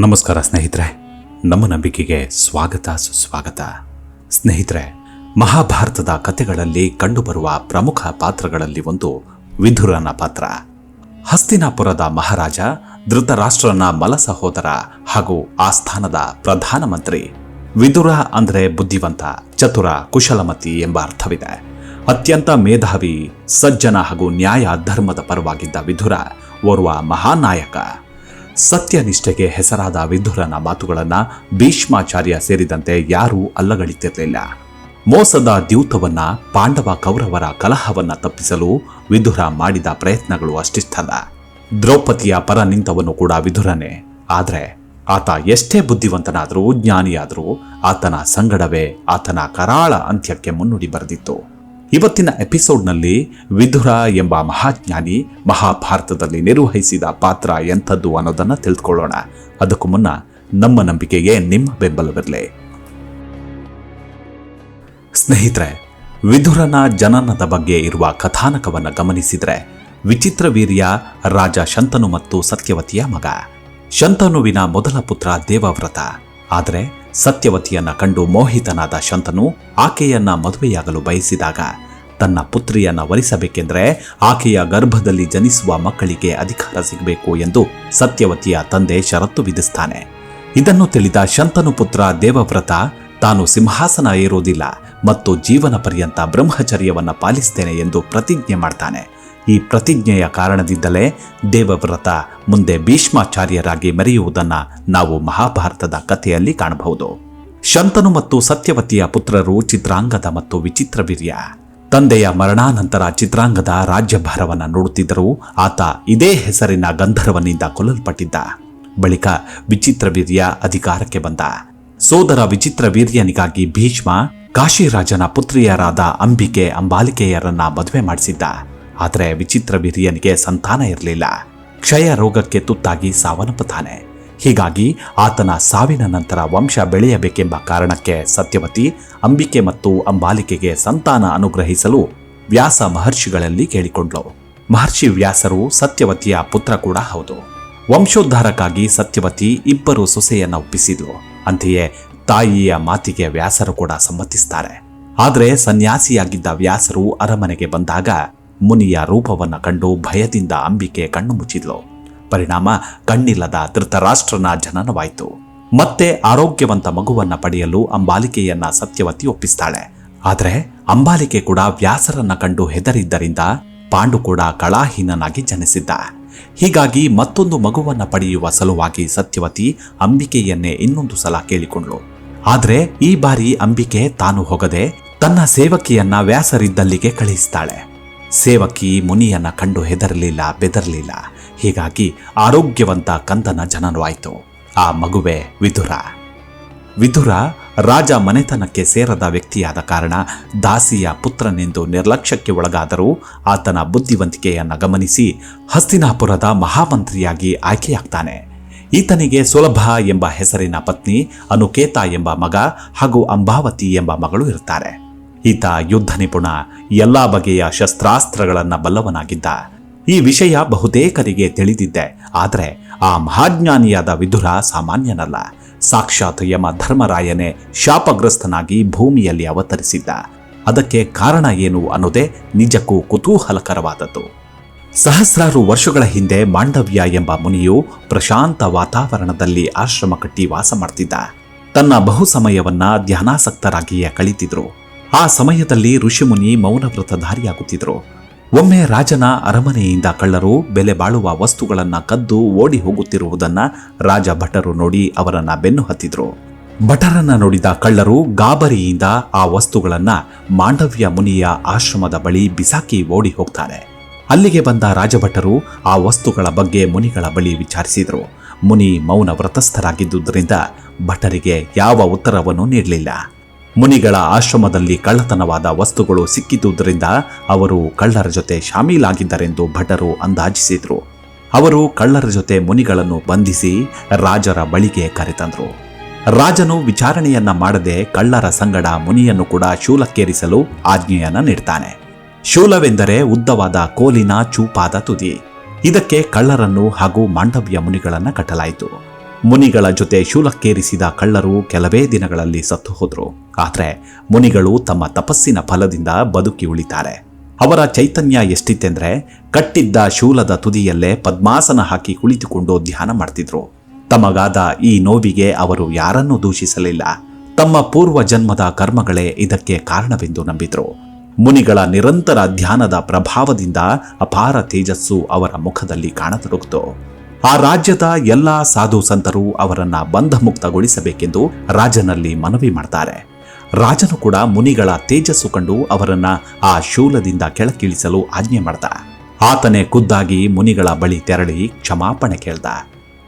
ನಮಸ್ಕಾರ ಸ್ನೇಹಿತರೆ, ನಮ್ಮ ನಂಬಿಕೆಗೆ ಸ್ವಾಗತ ಸುಸ್ವಾಗತ. ಸ್ನೇಹಿತರೆ, ಮಹಾಭಾರತದ ಕಥೆಗಳಲ್ಲಿ ಕಂಡುಬರುವ ಪ್ರಮುಖ ಪಾತ್ರಗಳಲ್ಲಿ ಒಂದು ವಿದುರನ ಪಾತ್ರ. ಹಸ್ತಿನಾಪುರದ ಮಹಾರಾಜ ಧೃತರಾಷ್ಟ್ರನ ಮಲ ಸಹೋದರ ಹಾಗೂ ಆಸ್ಥಾನದ ಪ್ರಧಾನಮಂತ್ರಿ. ವಿದುರ ಅಂದರೆ ಬುದ್ಧಿವಂತ, ಚತುರ, ಕುಶಲಮತಿ ಎಂಬ ಅರ್ಥವಿದೆ. ಅತ್ಯಂತ ಮೇಧಾವಿ, ಸಜ್ಜನ ಹಾಗೂ ನ್ಯಾಯ ಧರ್ಮದ ಪರವಾಗಿದ್ದ ವಿದುರ ಓರ್ವ ಮಹಾನಾಯಕ. ಸತ್ಯನಿಷ್ಠೆಗೆ ಹೆಸರಾದ ವಿದುರನ ಮಾತುಗಳನ್ನು ಭೀಷ್ಮಾಚಾರ್ಯ ಸೇರಿದಂತೆ ಯಾರೂ ಅಲ್ಲಗಳೆಯುತ್ತಿರಲಿಲ್ಲ. ಮೋಸದ ದ್ಯೂತವನ್ನ, ಪಾಂಡವ ಕೌರವರ ಕಲಹವನ್ನ ತಪ್ಪಿಸಲು ವಿದುರ ಮಾಡಿದ ಪ್ರಯತ್ನಗಳು ಅಷ್ಟಿಷ್ಟಲ್ಲ. ದ್ರೌಪದಿಯ ಪರ ನಿಂತವನು ಕೂಡ ವಿದುರನೇ. ಆದರೆ ಆತ ಎಷ್ಟೇ ಬುದ್ಧಿವಂತನಾದರೂ, ಜ್ಞಾನಿಯಾದರೂ ಆತನ ಸಂಗಡವೇ ಆತನ ಕರಾಳ ಅಂತ್ಯಕ್ಕೆ ಮುನ್ನುಡಿ ಬರೆದಿತ್ತು. ಇವತ್ತಿನ ಎಪಿಸೋಡ್ನಲ್ಲಿ ವಿದುರ ಎಂಬ ಮಹಾಜ್ಞಾನಿ ಮಹಾಭಾರತದಲ್ಲಿ ನಿರ್ವಹಿಸಿದ ಪಾತ್ರ ಎಂಥದ್ದು ಅನ್ನೋದನ್ನು ತಿಳಿದುಕೊಳ್ಳೋಣ. ಅದಕ್ಕೂ ಮುನ್ನ ನಮ್ಮ ನಂಬಿಕೆಗೆ ನಿಮ್ಮ ಬೆಂಬಲವಿರಲಿ. ಸ್ನೇಹಿತರೆ, ವಿದುರನ ಜನನದ ಬಗ್ಗೆ ಇರುವ ಕಥಾನಕವನ್ನು ಗಮನಿಸಿದರೆ, ವಿಚಿತ್ರವೀರ್ಯ ರಾಜ ಶಂತನು ಮತ್ತು ಸತ್ಯವತಿಯ ಮಗ. ಶಂತನುವಿನ ಮೊದಲ ಪುತ್ರ ದೇವವ್ರತ. ಆದರೆ ಸತ್ಯವತಿಯನ್ನ ಕಂಡು ಮೋಹಿತನಾದ ಶಂತನು ಆಕೆಯನ್ನ ಮದುವೆಯಾಗಲು ಬಯಸಿದಾಗ ತನ್ನ ಪುತ್ರಿಯನ್ನ ವರಿಸಬೇಕೆಂದರೆ ಆಕೆಯ ಗರ್ಭದಲ್ಲಿ ಜನಿಸುವ ಮಕ್ಕಳಿಗೆ ಅಧಿಕಾರ ಸಿಗಬೇಕು ಎಂದು ಸತ್ಯವತಿಯ ತಂದೆ ಷರತ್ತು ವಿಧಿಸ್ತಾನೆ. ಇದನ್ನು ತಿಳಿದ ಶಂತನು ಪುತ್ರ ದೇವವ್ರತ ತಾನು ಸಿಂಹಾಸನ ಏರುವುದಿಲ್ಲ ಮತ್ತು ಜೀವನ ಪರ್ಯಂತ ಬ್ರಹ್ಮಚರ್ಯವನ್ನ ಪಾಲಿಸ್ತೇನೆ ಎಂದು ಪ್ರತಿಜ್ಞೆ ಮಾಡ್ತಾನೆ. ಈ ಪ್ರತಿಜ್ಞೆಯ ಕಾರಣದಿಂದಲೇ ದೇವವ್ರತ ಮುಂದೆ ಭೀಷ್ಮಾಚಾರ್ಯರಾಗಿ ಮೆರೆಯುವುದನ್ನು ನಾವು ಮಹಾಭಾರತದ ಕಥೆಯಲ್ಲಿ ಕಾಣಬಹುದು. ಶಂತನು ಮತ್ತು ಸತ್ಯವತಿಯ ಪುತ್ರರು ಚಿತ್ರಾಂಗದ ಮತ್ತು ವಿಚಿತ್ರವೀರ್ಯ. ತಂದೆಯ ಮರಣಾನಂತರ ಚಿತ್ರಾಂಗದ ರಾಜ್ಯಭಾರವನ್ನು ನೋಡುತ್ತಿದ್ದರೂ ಆತ ಇದೇ ಹೆಸರಿನ ಗಂಧರ್ವನಿಂದ ಕೊಲ್ಲಲ್ಪಟ್ಟಿದ್ದ. ಬಳಿಕ ವಿಚಿತ್ರವೀರ್ಯ ಅಧಿಕಾರಕ್ಕೆ ಬಂದ. ಸೋದರ ವಿಚಿತ್ರವೀರ್ಯನಿಗಾಗಿ ಭೀಷ್ಮ ಕಾಶಿರಾಜನ ಪುತ್ರಿಯರಾದ ಅಂಬಿಕೆ, ಅಂಬಾಲಿಕೆಯರನ್ನ ಮದುವೆ ಮಾಡಿಸಿದ್ದ. ಆದರೆ ವಿಚಿತ್ರವೀರ್ಯನಿಗೆ ಸಂತಾನ ಇರಲಿಲ್ಲ. ಕ್ಷಯ ರೋಗಕ್ಕೆ ತುತ್ತಾಗಿ ಸಾವನ್ನಪ್ಪುತ್ತಾನೆ. ಹೀಗಾಗಿ ಆತನ ಸಾವಿನ ನಂತರ ವಂಶ ಬೆಳೆಯಬೇಕೆಂಬ ಕಾರಣಕ್ಕೆ ಸತ್ಯವತಿ ಅಂಬಿಕೆ ಮತ್ತು ಅಂಬಾಲಿಕೆಗೆ ಸಂತಾನ ಅನುಗ್ರಹಿಸಲು ವ್ಯಾಸ ಮಹರ್ಷಿಗಳಲ್ಲಿ ಕೇಳಿಕೊಂಡ್ಳು. ಮಹರ್ಷಿ ವ್ಯಾಸರು ಸತ್ಯವತಿಯ ಪುತ್ರ ಕೂಡ ಹೌದು. ವಂಶೋದ್ಧಾರಕ್ಕಾಗಿ ಸತ್ಯವತಿ ಇಬ್ಬರು ಸೊಸೆಯನ್ನ ಒಪ್ಪಿಸಿದ್ಲು. ಅಂತೆಯೇ ತಾಯಿಯ ಮಾತಿಗೆ ವ್ಯಾಸರು ಕೂಡ ಸಮ್ಮತಿಸ್ತಾರೆ. ಆದರೆ ಸನ್ಯಾಸಿಯಾಗಿದ್ದ ವ್ಯಾಸರು ಅರಮನೆಗೆ ಬಂದಾಗ ಮುನಿಯ ರೂಪವನ್ನು ಕಂಡು ಭಯದಿಂದ ಅಂಬಿಕೆ ಕಣ್ಣು ಮುಚ್ಚಿದ್ಲು. ಪರಿಣಾಮ ಕಣ್ಣಿಲ್ಲದ ಧೃತರಾಷ್ಟ್ರನ ಜನನವಾಯಿತು. ಮತ್ತೆ ಆರೋಗ್ಯವಂತ ಮಗುವನ್ನ ಪಡೆಯಲು ಅಂಬಾಲಿಕೆಯನ್ನ ಸತ್ಯವತಿ ಒಪ್ಪಿಸ್ತಾಳೆ. ಆದರೆ ಅಂಬಾಲಿಕೆ ಕೂಡ ವ್ಯಾಸರನ್ನ ಕಂಡು ಹೆದರಿದ್ದರಿಂದ ಪಾಂಡು ಕೂಡ ಕಳಾಹೀನನಾಗಿ ಜನಿಸಿದ್ದ. ಹೀಗಾಗಿ ಮತ್ತೊಂದು ಮಗುವನ್ನ ಪಡೆಯುವ ಸಲುವಾಗಿ ಸತ್ಯವತಿ ಅಂಬಿಕೆಯನ್ನೇ ಇನ್ನೊಂದು ಸಲ ಕೇಳಿಕೊಂಡ್ಳು. ಆದರೆ ಈ ಬಾರಿ ಅಂಬಿಕೆ ತಾನು ಹೋಗದೆ ತನ್ನ ಸೇವಕಿಯನ್ನ ವ್ಯಾಸರಿದ್ದಲ್ಲಿಗೆ ಕಳುಹಿಸ್ತಾಳೆ. ಸೇವಕಿ ಮುನಿಯನ್ನ ಕಂಡು ಹೆದರಲಿಲ್ಲ, ಬೆದರಲಿಲ್ಲ. ಹೀಗಾಗಿ ಆರೋಗ್ಯವಂತ ಕಂದನ ಜನನವಾಯಿತು. ಆ ಮಗುವೆ ವಿದುರ. ವಿದುರ ರಾಜ ಮನೆತನಕ್ಕೆ ಸೇರದ ವ್ಯಕ್ತಿಯಾದ ಕಾರಣ ದಾಸಿಯ ಪುತ್ರನೆಂದು ನಿರ್ಲಕ್ಷ್ಯಕ್ಕೆ ಒಳಗಾದರೂ ಆತನ ಬುದ್ಧಿವಂತಿಕೆಯನ್ನು ಗಮನಿಸಿ ಹಸ್ತಿನಾಪುರದ ಮಹಾಮಂತ್ರಿಯಾಗಿ ಆಯ್ಕೆಯಾಗ್ತಾನೆ. ಈತನಿಗೆ ಸುಲಭ ಎಂಬ ಹೆಸರಿನ ಪತ್ನಿ, ಅನುಕೇತ ಎಂಬ ಮಗ ಹಾಗೂ ಅಂಬಾವತಿ ಎಂಬ ಮಗಳು ಇರ್ತಾರೆ. ಈತ ಯುದ್ಧ ನಿಪುಣ, ಎಲ್ಲಾ ಬಗೆಯ ಶಸ್ತ್ರಾಸ್ತ್ರಗಳನ್ನು ಬಲ್ಲವನಾಗಿದ್ದ. ಈ ವಿಷಯ ಬಹುತೇಕರಿಗೆ ತಿಳಿದಿದ್ದೆ. ಆದರೆ ಆ ಮಹಾಜ್ಞಾನಿಯಾದ ವಿದುರ ಸಾಮಾನ್ಯನಲ್ಲ. ಸಾಕ್ಷಾತ್ ಯಮ ಧರ್ಮರಾಯನೇ ಶಾಪಗ್ರಸ್ತನಾಗಿ ಭೂಮಿಯಲ್ಲಿ ಅವತರಿಸಿದ್ದ. ಅದಕ್ಕೆ ಕಾರಣ ಏನು ಅನ್ನೋದೇ ನಿಜಕ್ಕೂ ಕುತೂಹಲಕರವಾದದ್ದು. ಸಹಸ್ರಾರು ವರ್ಷಗಳ ಹಿಂದೆ ಮಾಂಡವ್ಯ ಎಂಬ ಮುನಿಯು ಪ್ರಶಾಂತ ವಾತಾವರಣದಲ್ಲಿ ಆಶ್ರಮ ಕಟ್ಟಿ ವಾಸ ಮಾಡ್ತಿದ್ದ. ತನ್ನ ಬಹು ಸಮಯವನ್ನ ಧ್ಯಾನಾಸಕ್ತರಾಗಿಯೇ ಕಳೀತಿದ್ರು. ಆ ಸಮಯದಲ್ಲಿ ಋಷಿಮುನಿ ಮೌನವ್ರತಧಾರಿಯಾಗುತ್ತಿದ್ರು. ಒಮ್ಮೆ ರಾಜನ ಅರಮನೆಯಿಂದ ಕಳ್ಳರು ಬೆಲೆ ಬಾಳುವ ವಸ್ತುಗಳನ್ನ ಕದ್ದು ಓಡಿ ಹೋಗುತ್ತಿರುವುದನ್ನ ರಾಜ ಭಟರು ನೋಡಿ ಅವರನ್ನ ಬೆನ್ನು ಹತ್ತಿದ್ರು. ಭಟರನ್ನ ನೋಡಿದ ಕಳ್ಳರು ಗಾಬರಿಯಿಂದ ಆ ವಸ್ತುಗಳನ್ನ ಮಾಂಡವ್ಯ ಮುನಿಯ ಆಶ್ರಮದ ಬಳಿ ಬಿಸಾಕಿ ಓಡಿ ಹೋಗ್ತಾರೆ. ಅಲ್ಲಿಗೆ ಬಂದ ರಾಜಭಟರು ಆ ವಸ್ತುಗಳ ಬಗ್ಗೆ ಮುನಿಗಳ ಬಳಿ ವಿಚಾರಿಸಿದ್ರು. ಮುನಿ ಮೌನ ವ್ರತಸ್ಥರಾಗಿದ್ದುದರಿಂದ ಭಟರಿಗೆ ಯಾವ ಉತ್ತರವನ್ನು ನೀಡಲಿಲ್ಲ. ಮುನಿಗಳ ಆಶ್ರಮದಲ್ಲಿ ಕಳ್ಳತನವಾದ ವಸ್ತುಗಳು ಸಿಕ್ಕಿದ್ದುದರಿಂದ ಅವರು ಕಳ್ಳರ ಜೊತೆ ಶಾಮೀಲಾಗಿದ್ದರೆಂದು ಭಟರು ಅಂದಾಜಿಸಿದ್ರು. ಅವರು ಕಳ್ಳರ ಜೊತೆ ಮುನಿಗಳನ್ನು ಬಂಧಿಸಿ ರಾಜರ ಬಳಿಗೆ ಕರೆತಂದ್ರು. ರಾಜನು ವಿಚಾರಣೆಯನ್ನ ಮಾಡದೆ ಕಳ್ಳರ ಸಂಗಡ ಮುನಿಯನ್ನು ಕೂಡ ಶೂಲಕ್ಕೇರಿಸಲು ಆಜ್ಞೆಯನ್ನ ನೀಡ್ತಾನೆ. ಶೂಲವೆಂದರೆ ಉದ್ದವಾದ ಕೋಲಿನ ಚೂಪಾದ ತುದಿ. ಇದಕ್ಕೆ ಕಳ್ಳರನ್ನು ಹಾಗೂ ಮಾಂಡವ್ಯ ಮುನಿಗಳನ್ನ ಕಟ್ಟಲಾಯಿತು. ಮುನಿಗಳ ಜೊತೆ ಶೂಲಕ್ಕೇರಿಸಿದ ಕಳ್ಳರು ಕೆಲವೇ ದಿನಗಳಲ್ಲಿ ಸತ್ತು ಹೋದರು. ಆದರೆ ಮುನಿಗಳು ತಮ್ಮ ತಪಸ್ಸಿನ ಫಲದಿಂದ ಬದುಕಿ ಉಳಿತಾರೆ. ಅವರ ಚೈತನ್ಯ ಎಷ್ಟಿತ್ತೆಂದ್ರೆ ಕಟ್ಟಿದ್ದ ಶೂಲದ ತುದಿಯಲ್ಲೇ ಪದ್ಮಾಸನ ಹಾಕಿ ಕುಳಿತುಕೊಂಡು ಧ್ಯಾನ ಮಾಡ್ತಿದ್ರು. ತಮಗಾದ ಈ ನೋವಿಗೆ ಅವರು ಯಾರನ್ನೂ ದೂಷಿಸಲಿಲ್ಲ. ತಮ್ಮ ಪೂರ್ವ ಜನ್ಮದ ಕರ್ಮಗಳೇ ಇದಕ್ಕೆ ಕಾರಣವೆಂದು ನಂಬಿದ್ರು. ಮುನಿಗಳ ನಿರಂತರ ಧ್ಯಾನದ ಪ್ರಭಾವದಿಂದ ಅಪಾರ ತೇಜಸ್ಸು ಅವರ ಮುಖದಲ್ಲಿ ಕಾಣತೊಡಗಿತು. ಆ ರಾಜ್ಯದ ಎಲ್ಲಾ ಸಾಧು ಸಂತರು ಅವರನ್ನ ಬಂಧಮುಕ್ತಗೊಳಿಸಬೇಕೆಂದು ರಾಜನಲ್ಲಿ ಮನವಿ ಮಾಡ್ತಾರೆ. ರಾಜನು ಕೂಡ ಮುನಿಗಳ ತೇಜಸ್ಸು ಕಂಡು ಅವರನ್ನ ಆ ಶೂಲದಿಂದ ಕೆಳಗಿಳಿಸಲು ಆಜ್ಞೆ ಮಾಡ್ದ. ಆತನೇ ಖುದ್ದಾಗಿ ಮುನಿಗಳ ಬಳಿ ತೆರಳಿ ಕ್ಷಮಾಪಣೆ ಕೇಳ್ದ.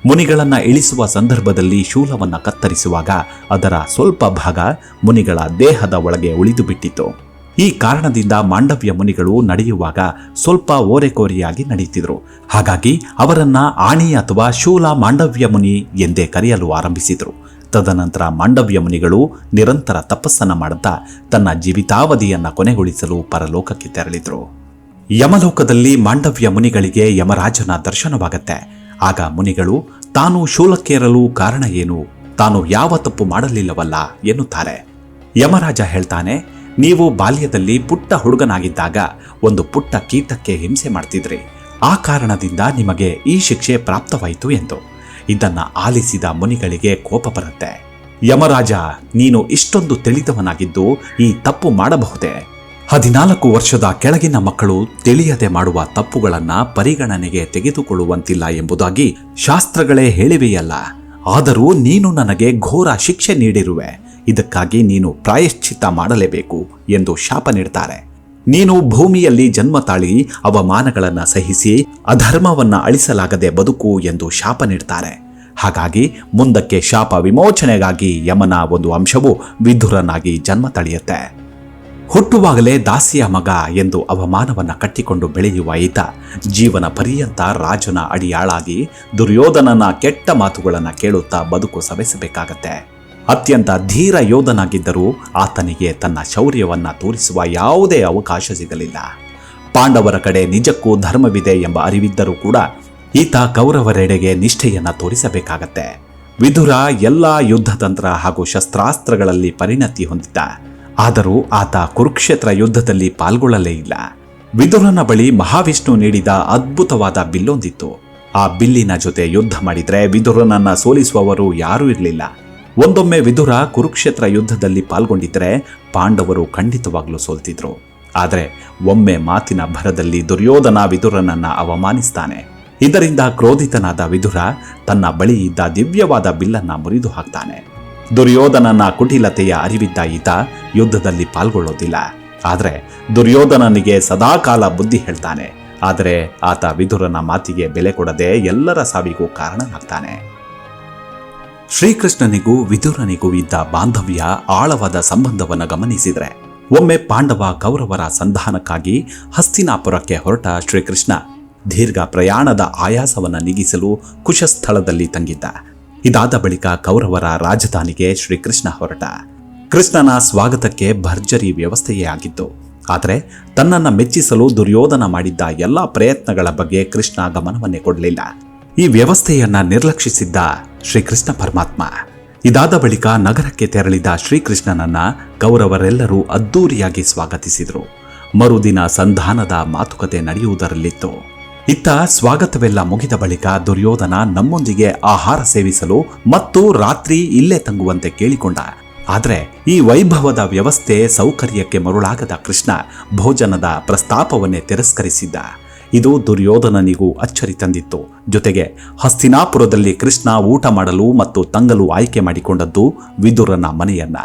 ಮುನಿಗಳನ್ನ ಇಳಿಸುವ ಸಂದರ್ಭದಲ್ಲಿ ಶೂಲವನ್ನ ಕತ್ತರಿಸುವಾಗ ಅದರ ಸ್ವಲ್ಪ ಭಾಗ ಮುನಿಗಳ ದೇಹದ ಒಳಗೆ ಉಳಿದು ಬಿಟ್ಟಿತ್ತು. ಈ ಕಾರಣದಿಂದ ಮಾಂಡವ್ಯ ಮುನಿಗಳು ನಡೆಯುವಾಗ ಸ್ವಲ್ಪ ಓರೆಕೋರೆಯಾಗಿ ನಡೆಯುತ್ತಿದ್ರು. ಹಾಗಾಗಿ ಅವರನ್ನ ಆಣಿ ಅಥವಾ ಶೂಲ ಮಾಂಡವ್ಯ ಮುನಿ ಎಂದೇ ಕರೆಯಲು ಆರಂಭಿಸಿದ್ರು. ತದನಂತರ ಮಾಂಡವ್ಯ ಮುನಿಗಳು ನಿರಂತರ ತಪಸ್ಸನ್ನ ಮಾಡುತ್ತಾ ತನ್ನ ಜೀವಿತಾವಧಿಯನ್ನ ಕೊನೆಗೊಳಿಸಲು ಪರಲೋಕಕ್ಕೆ ತೆರಳಿದ್ರು. ಯಮಲೋಕದಲ್ಲಿ ಮಾಂಡವ್ಯ ಮುನಿಗಳಿಗೆ ಯಮರಾಜನ ದರ್ಶನವಾಗತ್ತೆ. ಆಗ ಮುನಿಗಳು ತಾನು ಶೂಲಕ್ಕೇರಲು ಕಾರಣ ಏನು, ತಾನು ಯಾವ ತಪ್ಪು ಮಾಡಲಿಲ್ಲವಲ್ಲ ಎನ್ನುತ್ತಾರೆ. ಯಮರಾಜ ಹೇಳ್ತಾನೆ, ನೀವು ಬಾಲ್ಯದಲ್ಲಿ ಪುಟ್ಟ ಹುಡುಗನಾಗಿದ್ದಾಗ ಒಂದು ಪುಟ್ಟ ಕೀಟಕ್ಕೆ ಹಿಂಸೆ ಮಾಡ್ತಿದ್ರಿ. ಆ ಕಾರಣದಿಂದ ನಿಮಗೆ ಈ ಶಿಕ್ಷೆ ಪ್ರಾಪ್ತವಾಯಿತು ಎಂದು. ಇದನ್ನ ಆಲಿಸಿದ ಮುನಿಗಳಿಗೆ ಕೋಪ ಬರುತ್ತೆ. ಯಮರಾಜ, ನೀನು ಇಷ್ಟೊಂದು ತಿಳಿದವನಾಗಿದ್ದು ಈ ತಪ್ಪು ಮಾಡಬಹುದೇ? 14 ವರ್ಷದ ಕೆಳಗಿನ ಮಕ್ಕಳು ತಿಳಿಯದೆ ಮಾಡುವ ತಪ್ಪುಗಳನ್ನ ಪರಿಗಣನೆಗೆ ತೆಗೆದುಕೊಳ್ಳುವಂತಿಲ್ಲ ಎಂಬುದಾಗಿ ಶಾಸ್ತ್ರಗಳೇ ಹೇಳಿವೆಯಲ್ಲ. ಆದರೂ ನೀನು ನನಗೆ ಘೋರ ಶಿಕ್ಷೆ ನೀಡಿರುವೆ. ಇದಕ್ಕಾಗಿ ನೀನು ಪ್ರಾಯಶ್ಚಿತ್ತ ಮಾಡಲೇಬೇಕು ಎಂದು ಶಾಪ ನೀಡ್ತಾರೆ. ನೀನು ಭೂಮಿಯಲ್ಲಿ ಜನ್ಮ ತಾಳಿ ಅವಮಾನಗಳನ್ನ ಸಹಿಸಿ ಅಧರ್ಮವನ್ನ ಅಳಿಸಲಾಗದೆ ಬದುಕು ಎಂದು ಶಾಪ ನೀಡ್ತಾರೆ. ಹಾಗಾಗಿ ಮುಂದಕ್ಕೆ ಶಾಪ ವಿಮೋಚನೆಗಾಗಿ ಯಮನ ಒಂದು ಅಂಶವು ವಿದುರನಾಗಿ ಜನ್ಮ ತಳೆಯುತ್ತೆ. ಹುಟ್ಟುವಾಗಲೇ ದಾಸಿಯ ಮಗ ಎಂದು ಅವಮಾನವನ್ನ ಕಟ್ಟಿಕೊಂಡು ಬೆಳೆಯುವ ಈತ ಜೀವನ ಪರ್ಯಂತ ರಾಜನ ಅಡಿಯಾಳಾಗಿ ದುರ್ಯೋಧನನ ಕೆಟ್ಟ ಮಾತುಗಳನ್ನ ಕೇಳುತ್ತಾ ಬದುಕು ಸವೆಸಬೇಕಾಗತ್ತೆ. ಅತ್ಯಂತ ಧೀರ ಯೋಧನಾಗಿದ್ದರೂ ಆತನಿಗೆ ತನ್ನ ಶೌರ್ಯವನ್ನ ತೋರಿಸುವ ಯಾವುದೇ ಅವಕಾಶ ಸಿಗಲಿಲ್ಲ. ಪಾಂಡವರ ಕಡೆ ನಿಜಕ್ಕೂ ಧರ್ಮವಿದೆ ಎಂಬ ಅರಿವಿದ್ದರೂ ಕೂಡ ಈತ ಕೌರವರೆಡೆಗೆ ನಿಷ್ಠೆಯನ್ನ ತೋರಿಸಬೇಕಾಗತ್ತೆ. ವಿದುರ ಎಲ್ಲ ಯುದ್ಧತಂತ್ರ ಹಾಗೂ ಶಸ್ತ್ರಾಸ್ತ್ರಗಳಲ್ಲಿ ಪರಿಣತಿ ಹೊಂದಿದ್ದ. ಆದರೂ ಆತ ಕುರುಕ್ಷೇತ್ರ ಯುದ್ಧದಲ್ಲಿ ಪಾಲ್ಗೊಳ್ಳಲೇ ಇಲ್ಲ. ವಿದುರನ ಬಳಿ ಮಹಾವಿಷ್ಣು ನೀಡಿದ ಅದ್ಭುತವಾದ ಬಿಲ್ಲೊಂದಿತ್ತು. ಆ ಬಿಲ್ಲಿನ ಜೊತೆ ಯುದ್ಧ ಮಾಡಿದ್ರೆ ವಿದುರನನ್ನ ಸೋಲಿಸುವವರು ಯಾರೂ ಇರಲಿಲ್ಲ. ಒಂದೊಮ್ಮೆ ವಿದುರ ಕುರುಕ್ಷೇತ್ರ ಯುದ್ಧದಲ್ಲಿ ಪಾಲ್ಗೊಂಡಿದ್ದರೆ ಪಾಂಡವರು ಖಂಡಿತವಾಗ್ಲೂ ಸೋಲ್ತಿದ್ರು. ಆದರೆ ಒಮ್ಮೆ ಮಾತಿನ ಭರದಲ್ಲಿ ದುರ್ಯೋಧನ ವಿದುರನನ್ನ ಅವಮಾನಿಸ್ತಾನೆ. ಇದರಿಂದ ಕ್ರೋಧಿತನಾದ ವಿದುರ ತನ್ನ ಬಳಿ ಇದ್ದ ದಿವ್ಯವಾದ ಬಿಲ್ಲನ್ನ ಮುರಿದು ಹಾಕ್ತಾನೆ. ದುರ್ಯೋಧನನ ಕುಟಿಲತೆಯ ಅರಿವಿದ್ದ ಈತ ಯುದ್ಧದಲ್ಲಿ ಪಾಲ್ಗೊಳ್ಳೋದಿಲ್ಲ. ಆದರೆ ದುರ್ಯೋಧನನಿಗೆ ಸದಾಕಾಲ ಬುದ್ಧಿ ಹೇಳ್ತಾನೆ. ಆದರೆ ಆತ ವಿದುರನ ಮಾತಿಗೆ ಬೆಲೆ ಕೊಡದೆ ಎಲ್ಲರ ಸಾವಿಗೂ ಕಾರಣನಾಗ್ತಾನೆ. ಶ್ರೀಕೃಷ್ಣನಿಗೂ ವಿದುರನಿಗೂ ಇದ್ದ ಬಾಂಧವ್ಯ ಆಳವಾದ ಸಂಬಂಧವನ್ನು ಗಮನಿಸಿದರೆ ಒಮ್ಮೆ ಪಾಂಡವ ಕೌರವರ ಸಂಧಾನಕ್ಕಾಗಿ ಹಸ್ತಿನಾಪುರಕ್ಕೆ ಹೊರಟ ಶ್ರೀಕೃಷ್ಣ ದೀರ್ಘ ಪ್ರಯಾಣದ ಆಯಾಸವನ್ನು ನೀಗಿಸಲು ಕುಶಸ್ಥಳದಲ್ಲಿ ತಂಗಿದ್ದ. ಇದಾದ ಬಳಿಕ ಕೌರವರ ರಾಜಧಾನಿಗೆ ಶ್ರೀಕೃಷ್ಣ ಹೊರಟ. ಕೃಷ್ಣನ ಸ್ವಾಗತಕ್ಕೆ ಭರ್ಜರಿ ವ್ಯವಸ್ಥೆಯೇ ಆಗಿತ್ತು. ಆದರೆ ತನ್ನನ್ನು ಮೆಚ್ಚಿಸಲು ದುರ್ಯೋಧನ ಮಾಡಿದ್ದ ಎಲ್ಲ ಪ್ರಯತ್ನಗಳ ಬಗ್ಗೆ ಕೃಷ್ಣ ಗಮನವನ್ನೇ ಕೊಡಲಿಲ್ಲ. ಈ ವ್ಯವಸ್ಥೆಯನ್ನ ನಿರ್ಲಕ್ಷಿಸಿದ್ದ ಶ್ರೀಕೃಷ್ಣ ಪರಮಾತ್ಮ. ಇದಾದ ಬಳಿಕ ನಗರಕ್ಕೆ ತೆರಳಿದ ಶ್ರೀಕೃಷ್ಣನನ್ನ ಕೌರವರೆಲ್ಲರೂ ಅದ್ದೂರಿಯಾಗಿ ಸ್ವಾಗತಿಸಿದರು. ಮರುದಿನ ಸಂಧಾನದ ಮಾತುಕತೆ ನಡೆಯುವುದರಲ್ಲಿತ್ತು. ಇತ್ತ ಸ್ವಾಗತವೆಲ್ಲ ಮುಗಿದ ಬಳಿಕ ದುರ್ಯೋಧನ ನಮ್ಮೊಂದಿಗೆ ಆಹಾರ ಸೇವಿಸಲು ಮತ್ತು ರಾತ್ರಿ ಇಲ್ಲೇ ತಂಗುವಂತೆ ಕೇಳಿಕೊಂಡ. ಆದರೆ ಈ ವೈಭವದ ವ್ಯವಸ್ಥೆ ಸೌಕರ್ಯಕ್ಕೆ ಮರುಳಾಗದ ಕೃಷ್ಣ ಭೋಜನದ ಪ್ರಸ್ತಾಪವನ್ನೇ ತಿರಸ್ಕರಿಸಿದ್ದ. ಇದು ದುರ್ಯೋಧನನಿಗೂ ಅಚ್ಚರಿ ತಂದಿತ್ತು. ಜೊತೆಗೆ ಹಸ್ತಿನಾಪುರದಲ್ಲಿ ಕೃಷ್ಣ ಊಟ ಮಾಡಲು ಮತ್ತು ತಂಗಲು ಆಯ್ಕೆ ಮಾಡಿಕೊಂಡದ್ದು ವಿದುರನ ಮನೆಯನ್ನ.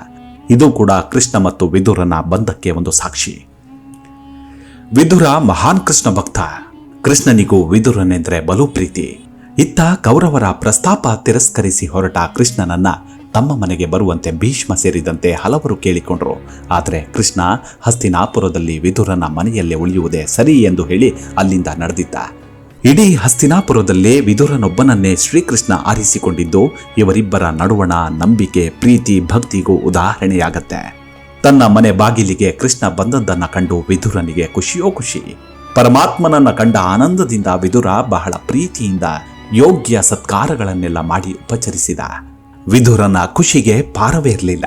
ಇದು ಕೂಡ ಕೃಷ್ಣ ಮತ್ತು ವಿದುರನ ಬಂಧಕ್ಕೆ ಒಂದು ಸಾಕ್ಷಿ. ವಿದುರ ಮಹಾನ್ ಕೃಷ್ಣ ಭಕ್ತ. ಕೃಷ್ಣನಿಗೂ ವಿದುರನೆಂದರೆ ಬಲು ಪ್ರೀತಿ. ಇತ್ತ ಕೌರವರ ಪ್ರಸ್ತಾಪ ತಿರಸ್ಕರಿಸಿ ಹೊರಟ ಕೃಷ್ಣನನ್ನ ತಮ್ಮ ಮನೆಗೆ ಬರುವಂತೆ ಭೀಷ್ಮ ಸೇರಿದಂತೆ ಹಲವರು ಕೇಳಿಕೊಂಡ್ರು. ಆದರೆ ಕೃಷ್ಣ ಹಸ್ತಿನಾಪುರದಲ್ಲಿ ವಿದುರನ ಮನೆಯಲ್ಲೇ ಉಳಿಯುವುದೇ ಸರಿ ಎಂದು ಹೇಳಿ ಅಲ್ಲಿಂದ ನಡೆದಿದ್ದ. ಇಡೀ ಹಸ್ತಿನಾಪುರದಲ್ಲೇ ವಿದುರನೊಬ್ಬನನ್ನೇ ಶ್ರೀಕೃಷ್ಣ ಆರಿಸಿಕೊಂಡಿದ್ದು ಇವರಿಬ್ಬರ ನಡುವಣ ನಂಬಿಕೆ, ಪ್ರೀತಿ, ಭಕ್ತಿಗೂ ಉದಾಹರಣೆಯಾಗತ್ತೆ. ತನ್ನ ಮನೆ ಬಾಗಿಲಿಗೆ ಕೃಷ್ಣ ಬಂದದ್ದನ್ನ ಕಂಡು ವಿದುರನಿಗೆ ಖುಷಿಯೋ ಖುಷಿ. ಪರಮಾತ್ಮನನ್ನ ಕಂಡ ಆನಂದದಿಂದ ವಿದುರ ಬಹಳ ಪ್ರೀತಿಯಿಂದ ಯೋಗ್ಯ ಸತ್ಕಾರಗಳನ್ನೆಲ್ಲ ಮಾಡಿ ಉಪಚರಿಸಿದ. ವಿದುರನ ಖುಷಿಗೆ ಪಾರವೇ ಇರಲಿಲ್ಲ.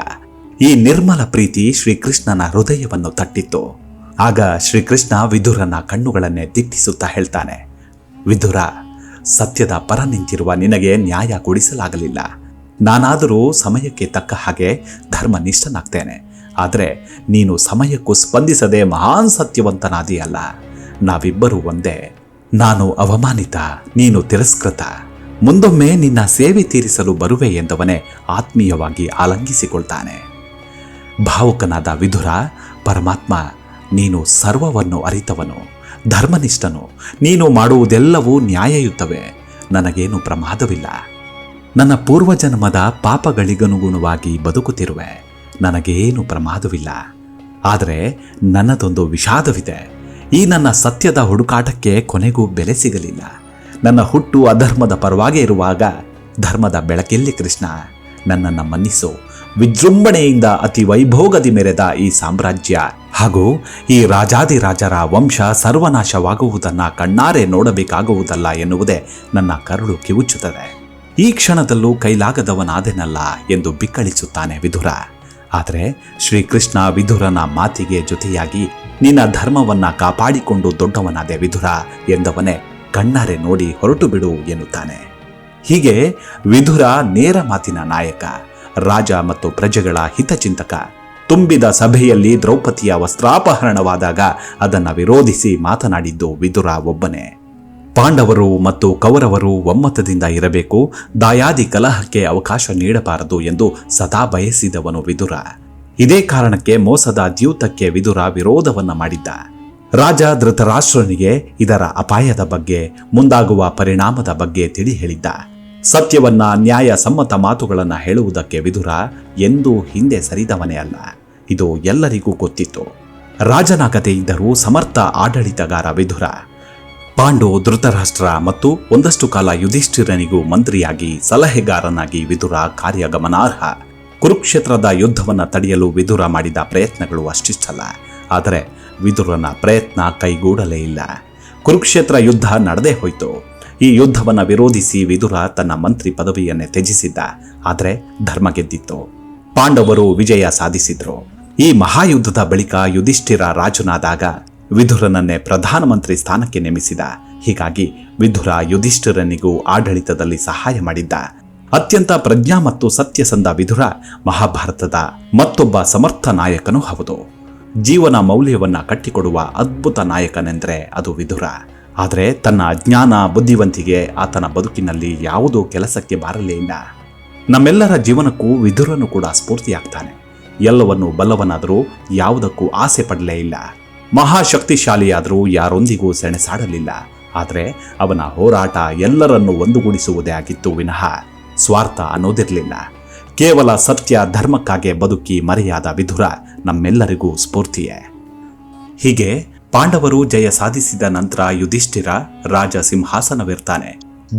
ಈ ನಿರ್ಮಲ ಪ್ರೀತಿ ಶ್ರೀಕೃಷ್ಣನ ಹೃದಯವನ್ನು ತಟ್ಟಿತ್ತು. ಆಗ ಶ್ರೀಕೃಷ್ಣ ವಿದುರನ ಕಣ್ಣುಗಳನ್ನೇ ದಿಟ್ಟಿಸುತ್ತಾ ಹೇಳ್ತಾನೆ, ವಿದುರ, ಸತ್ಯದ ಪರ ನಿಂತಿರುವ ನಿನಗೆ ನ್ಯಾಯ ಕೊಡಿಸಲಾಗಲಿಲ್ಲ. ನಾನಾದರೂ ಸಮಯಕ್ಕೆ ತಕ್ಕ ಹಾಗೆ ಧರ್ಮನಿಷ್ಠನಾಗ್ತೇನೆ. ಆದರೆ ನೀನು ಸಮಯಕ್ಕೂ ಸ್ಪಂದಿಸದೆ ಮಹಾನ್ ಸತ್ಯವಂತನಾದಿಯಲ್ಲ. ನಾವಿಬ್ಬರೂ ಒಂದೇ. ನಾನು ಅವಮಾನಿತ, ನೀನು ತಿರಸ್ಕೃತ. ಮುಂದೊಮ್ಮೆ ನಿನ್ನ ಸೇವೆ ತೀರಿಸಲು ಬರುವೆ ಎಂದವನೇ ಆತ್ಮೀಯವಾಗಿ ಆಲಂಗಿಸಿಕೊಳ್ತಾನೆ. ಭಾವುಕನಾದ ವಿದುರ, ಪರಮಾತ್ಮ, ನೀನು ಸರ್ವವನ್ನು ಅರಿತವನು, ಧರ್ಮನಿಷ್ಠನು. ನೀನು ಮಾಡುವುದೆಲ್ಲವೂ ನ್ಯಾಯಯುತವೇ. ನನಗೇನು ಪ್ರಮಾದವಿಲ್ಲ. ನನ್ನ ಪೂರ್ವಜನ್ಮದ ಪಾಪಗಳಿಗನುಗುಣವಾಗಿ ಬದುಕುತ್ತಿರುವೆ. ನನಗೇನು ಪ್ರಮಾದವಿಲ್ಲ. ಆದರೆ ನನ್ನದೊಂದು ವಿಷಾದವಿದೆ. ಈ ನನ್ನ ಸತ್ಯದ ಹುಡುಕಾಟಕ್ಕೆ ಕೊನೆಗೂ ಬೆಲೆ ಸಿಗಲಿಲ್ಲ. ನನ್ನ ಹುಟ್ಟು ಅಧರ್ಮದ ಪರವಾಗಿ ಇರುವಾಗ ಧರ್ಮದ ಬೆಳಕೆಲ್ಲಿ ಕೃಷ್ಣ? ನನ್ನನ್ನು ಮನ್ನಿಸು. ವಿಜೃಂಭಣೆಯಿಂದ ಅತಿ ವೈಭೋಗದಿ ಮೆರೆದ ಈ ಸಾಮ್ರಾಜ್ಯ ಹಾಗೂ ಈ ರಾಜಾದಿರಾಜರ ವಂಶ ಸರ್ವನಾಶವಾಗುವುದನ್ನು ಕಣ್ಣಾರೆ ನೋಡಬೇಕಾಗುವುದಲ್ಲ ಎನ್ನುವುದೇ ನನ್ನ ಕರುಳು ಕಿವುಚುತ್ತದೆ. ಈ ಕ್ಷಣದಲ್ಲೂ ಕೈಲಾಗದವನಾದೆನಲ್ಲ ಎಂದು ಬಿಕ್ಕಳಿಸುತ್ತಾನೆ ವಿದುರ. ಆದರೆ ಶ್ರೀಕೃಷ್ಣ ವಿದುರನ ಮಾತಿಗೆ ಜೊತೆಯಾಗಿ ನಿನ್ನ ಧರ್ಮವನ್ನ ಕಾಪಾಡಿಕೊಂಡು ದೊಡ್ಡವನಾದೆ ವಿದುರ ಎಂದವನೇ ಕಣ್ಣಾರೆ ನೋಡಿ ಹೊರಟು ಬಿಡು ಎನ್ನುತ್ತಾನೆ. ಹೀಗೆ ವಿದುರ ನೇರ ಮಾತಿನ ನಾಯಕ, ರಾಜ ಮತ್ತು ಪ್ರಜೆಗಳ ಹಿತಚಿಂತಕ. ತುಂಬಿದ ಸಭೆಯಲ್ಲಿ ದ್ರೌಪದಿಯ ವಸ್ತ್ರಾಪಹರಣವಾದಾಗ ಅದನ್ನು ವಿರೋಧಿಸಿ ಮಾತನಾಡಿದ್ದು ವಿದುರ ಒಬ್ಬನೇ. ಪಾಂಡವರು ಮತ್ತು ಕೌರವರು ಒಮ್ಮತದಿಂದ ಇರಬೇಕು, ದಾಯಾದಿ ಕಲಹಕ್ಕೆ ಅವಕಾಶ ನೀಡಬಾರದು ಎಂದು ಸದಾ ಬಯಸಿದವನು ವಿದುರ. ಇದೇ ಕಾರಣಕ್ಕೆ ಮೋಸದ ದ್ಯೂತಕ್ಕೆ ವಿದುರ ವಿರೋಧವನ್ನ ಮಾಡಿದ್ದ. ರಾಜ ಧೃತರಾಷ್ಟ್ರನಿಗೆ ಇದರ ಅಪಾಯದ ಬಗ್ಗೆ, ಮುಂದಾಗುವ ಪರಿಣಾಮದ ಬಗ್ಗೆ ತಿಳಿ ಹೇಳಿದ್ದ. ಸತ್ಯವನ್ನ, ನ್ಯಾಯ ಸಮ್ಮತ ಮಾತುಗಳನ್ನು ಹೇಳುವುದಕ್ಕೆ ವಿದುರ ಎಂದೂ ಹಿಂದೆ ಸರಿದವನೇ ಅಲ್ಲ. ಇದು ಎಲ್ಲರಿಗೂ ಗೊತ್ತಿತ್ತು. ರಾಜನಾಗದೇ ಇದ್ದರೂ ಸಮರ್ಥ ಆಡಳಿತಗಾರ ವಿದುರ. ಪಾಂಡು, ಧೃತರಾಷ್ಟ್ರ ಮತ್ತು ಒಂದಷ್ಟು ಕಾಲ ಯುಧಿಷ್ಠಿರನಿಗೂ ಮಂತ್ರಿಯಾಗಿ ಸಲಹೆಗಾರನಾಗಿ ವಿದುರ ಕಾರ್ಯಗಮನಾರ್ಹ. ಕುರುಕ್ಷೇತ್ರದ ಯುದ್ಧವನ್ನು ತಡೆಯಲು ವಿದುರ ಮಾಡಿದ ಪ್ರಯತ್ನಗಳು ಅಷ್ಟಿಷ್ಟಲ್ಲ. ಆದರೆ ವಿದುರನ ಪ್ರಯತ್ನ ಕೈಗೂಡಲೇ ಇಲ್ಲ. ಕುರುಕ್ಷೇತ್ರ ಯುದ್ಧ ನಡೆದೇ ಹೋಯಿತು. ಈ ಯುದ್ಧವನ್ನು ವಿರೋಧಿಸಿ ವಿದುರ ತನ್ನ ಮಂತ್ರಿ ಪದವಿಯನ್ನೇ ತ್ಯಜಿಸಿದ್ದ. ಆದರೆ ಧರ್ಮ ಗೆದ್ದಿತ್ತು. ಪಾಂಡವರು ವಿಜಯ ಸಾಧಿಸಿದ್ರು. ಈ ಮಹಾಯುದ್ಧದ ಬಳಿಕ ಯುಧಿಷ್ಠಿರ ರಾಜನಾದಾಗ ವಿದುರನನ್ನೇ ಪ್ರಧಾನಮಂತ್ರಿ ಸ್ಥಾನಕ್ಕೆ ನೇಮಿಸಿದ. ಹೀಗಾಗಿ ವಿದುರ ಯುಧಿಷ್ಠಿರನಿಗೂ ಆಡಳಿತದಲ್ಲಿ ಸಹಾಯ ಮಾಡಿದ್ದ. ಅತ್ಯಂತ ಪ್ರಜ್ಞಾ ಮತ್ತು ಸತ್ಯಸಂಧ ವಿದುರ ಮಹಾಭಾರತದ ಮತ್ತೊಬ್ಬ ಸಮರ್ಥ ನಾಯಕನೂ ಹೌದು. ಜೀವನ ಮೌಲ್ಯವನ್ನ ಕಟ್ಟಿಕೊಡುವ ಅದ್ಭುತ ನಾಯಕನೆಂದರೆ ಅದು ವಿದುರ. ಆದರೆ ತನ್ನ ಅಜ್ಞಾನ, ಬುದ್ಧಿವಂತಿಗೆ ಆತನ ಬದುಕಿನಲ್ಲಿ ಯಾವುದೂ ಕೆಲಸಕ್ಕೆ ಬಾರಲೇ ಇಲ್ಲ. ನಮ್ಮೆಲ್ಲರ ಜೀವನಕ್ಕೂ ವಿದುರನು ಕೂಡ ಸ್ಫೂರ್ತಿಯಾಗ್ತಾನೆ. ಎಲ್ಲವನ್ನು ಬಲ್ಲವನಾದರೂ ಯಾವುದಕ್ಕೂ ಆಸೆ ಪಡಲೇ ಇಲ್ಲ. ಮಹಾಶಕ್ತಿಶಾಲಿಯಾದರೂ ಯಾರೊಂದಿಗೂ ಸೆಣಸಾಡಲಿಲ್ಲ. ಆದರೆ ಅವನ ಹೋರಾಟ ಎಲ್ಲರನ್ನೂ ಒಂದುಗೂಡಿಸುವುದೇ ಆಗಿತ್ತು ವಿನಃ ಸ್ವಾರ್ಥ ಅನ್ನೋದಿರಲಿಲ್ಲ. ಕೇವಲ ಸತ್ಯ ಧರ್ಮಕ್ಕಾಗಿ ಬದುಕಿ ಮರೆಯಾದ ವಿದುರ ನಮ್ಮೆಲ್ಲರಿಗೂ ಸ್ಫೂರ್ತಿಯೇ. ಹೀಗೆ ಪಾಂಡವರು ಜಯ ಸಾಧಿಸಿದ ನಂತರ ಯುಧಿಷ್ಠಿರ ರಾಜ ಸಿಂಹಾಸನವಿರ್ತಾನೆ.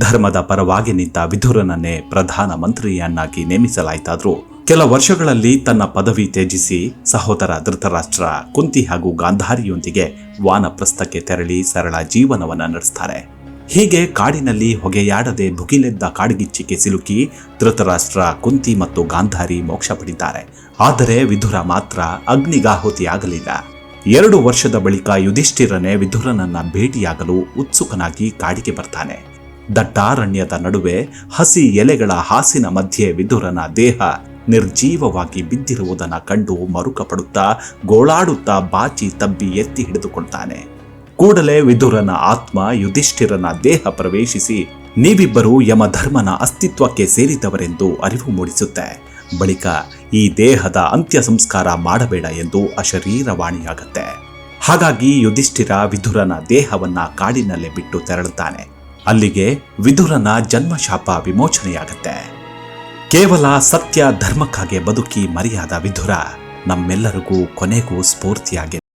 ಧರ್ಮದ ಪರವಾಗಿ ನಿಂತ ವಿದುರನನ್ನೇ ಪ್ರಧಾನ ಮಂತ್ರಿಯನ್ನಾಗಿ ನೇಮಿಸಲಾಯಿತಾದ್ರೂ ಕೆಲ ವರ್ಷಗಳಲ್ಲಿ ತನ್ನ ಪದವಿ ತ್ಯಜಿಸಿ ಸಹೋದರ ಧೃತರಾಷ್ಟ್ರ, ಕುಂತಿ ಹಾಗೂ ಗಾಂಧಾರಿಯೊಂದಿಗೆ ವಾನಪ್ರಸ್ಥಕ್ಕೆ ತೆರಳಿ ಸರಳ ಜೀವನವನ್ನು ನಡೆಸ್ತಾರೆ. ಹೀಗೆ ಕಾಡಿನಲ್ಲಿ ಹೊಗೆಯಾಡದೆ ಭುಗಿಲೆದ್ದ ಕಾಡ್ಗಿಚ್ಚಿಗೆ ಸಿಲುಕಿ ಧೃತರಾಷ್ಟ್ರ, ಕುಂತಿ ಮತ್ತು ಗಾಂಧಾರಿ ಮೋಕ್ಷ ಪಡಿದ್ದಾರೆ. ಆದರೆ ವಿದುರ ಮಾತ್ರ ಅಗ್ನಿಗಾಹುತಿಯಾಗಲಿಲ್ಲ. 2 ವರ್ಷದ ಬಳಿಕ ಯುಧಿಷ್ಠಿರನೇ ವಿದುರನನ್ನ ಭೇಟಿಯಾಗಲು ಉತ್ಸುಕನಾಗಿ ಕಾಡಿಗೆ ಬರ್ತಾನೆ. ದಟ್ಟಾರಣ್ಯದ ನಡುವೆ ಹಸಿ ಎಲೆಗಳ ಹಾಸಿನ ಮಧ್ಯೆ ವಿದುರನ ದೇಹ ನಿರ್ಜೀವವಾಗಿ ಬಿದ್ದಿರುವುದನ್ನು ಕಂಡು ಮರುಕಪಡುತ್ತಾ ಗೋಳಾಡುತ್ತಾ ಬಾಚಿ ತಬ್ಬಿ ಎತ್ತಿ ಹಿಡಿದುಕೊಳ್ತಾನೆ. ಕೂಡಲೇ ವಿದುರನ ಆತ್ಮ ಯುಧಿಷ್ಠಿರನ ದೇಹ ಪ್ರವೇಶಿಸಿ ನೀವಿಬ್ಬರು ಯಮಧರ್ಮನ ಅಸ್ತಿತ್ವಕ್ಕೆ ಸೇರಿದವರೆಂದು ಅರಿವು ಮೂಡಿಸುತ್ತೆ. ಬಳಿಕ ಈ ದೇಹದ ಅಂತ್ಯ ಸಂಸ್ಕಾರ ಮಾಡಬೇಡ ಎಂದು ಅಶರೀರವಾಣಿಯಾಗತ್ತೆ. ಹಾಗಾಗಿ ಯುಧಿಷ್ಠಿರ ವಿದುರನ ದೇಹವನ್ನ ಕಾಡಿನಲ್ಲೇ ಬಿಟ್ಟು ತೆರಳುತ್ತಾನೆ. ಅಲ್ಲಿಗೆ ವಿದುರನ ಜನ್ಮಶಾಪ ವಿಮೋಚನೆಯಾಗತ್ತೆ. ಕೇವಲ ಸತ್ಯ ಧರ್ಮಕ್ಕಾಗಿ ಬದುಕಿ ಮರೆಯಾದ ವಿದುರ ನಮ್ಮೆಲ್ಲರಿಗೂ ಕೊನೆಗೂ ಸ್ಫೂರ್ತಿಯಾಗಿ